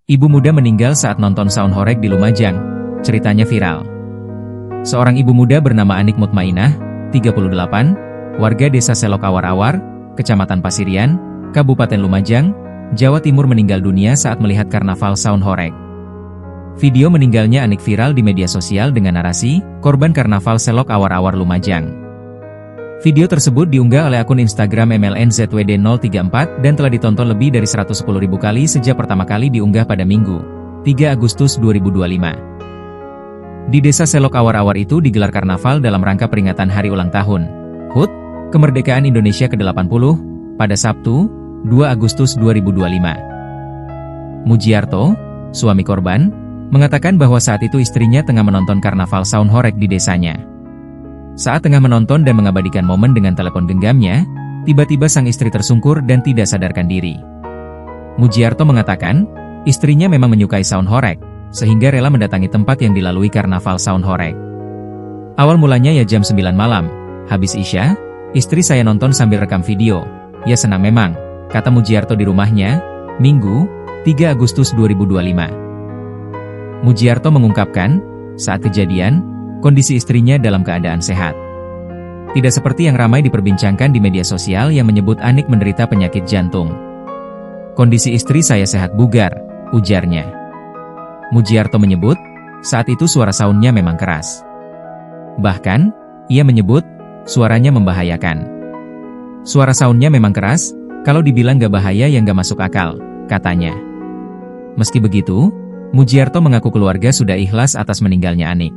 Ibu muda meninggal saat nonton saung horeg di Lumajang. Ceritanya viral. Seorang ibu muda bernama Anik Mutmainah, 38, warga desa Selok Awar-Awar, Kecamatan Pasirian, Kabupaten Lumajang, Jawa Timur meninggal dunia saat melihat karnaval saung horeg. Video meninggalnya Anik viral di media sosial dengan narasi, korban karnaval Selok Awar-Awar Lumajang. Video tersebut diunggah oleh akun Instagram MLNZWD034 dan telah ditonton lebih dari 110.000 kali sejak pertama kali diunggah pada Minggu, 3 Agustus 2025. Di desa Selok Awar-Awar itu digelar karnaval dalam rangka peringatan hari ulang tahun HUT, Kemerdekaan Indonesia ke-80, pada Sabtu, 2 Agustus 2025. Mujiarto, suami korban, mengatakan bahwa saat itu istrinya tengah menonton karnaval saung horeg di desanya. Saat tengah menonton dan mengabadikan momen dengan telepon genggamnya, tiba-tiba sang istri tersungkur dan tidak sadarkan diri. Mujiarto mengatakan, istrinya memang menyukai saung horeg, sehingga rela mendatangi tempat yang dilalui karnaval saung horeg. Awal mulanya ya jam 9 malam, habis Isya, istri saya nonton sambil rekam video. Ya senang memang, kata Mujiarto di rumahnya, Minggu, 3 Agustus 2025. Mujiarto mengungkapkan, saat kejadian, kondisi istrinya dalam keadaan sehat. Tidak seperti yang ramai diperbincangkan di media sosial yang menyebut Anik menderita penyakit jantung. Kondisi istri saya sehat bugar, ujarnya. Mujiarto menyebut, saat itu suara saungnya memang keras. Bahkan, ia menyebut, suaranya membahayakan. Suara saungnya memang keras, kalau dibilang gak bahaya ya gak masuk akal, katanya. Meski begitu, Mujiarto mengaku keluarga sudah ikhlas atas meninggalnya Anik.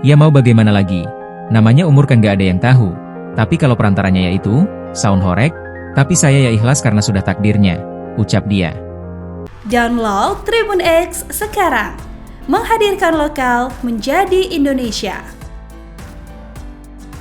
Ya mau bagaimana lagi, namanya umur kan gak ada yang tahu, tapi kalau perantaranya yaitu, saung horeg, tapi saya ya ikhlas karena sudah takdirnya, ucap dia. Download Tribun X sekarang, menghadirkan lokal menjadi Indonesia.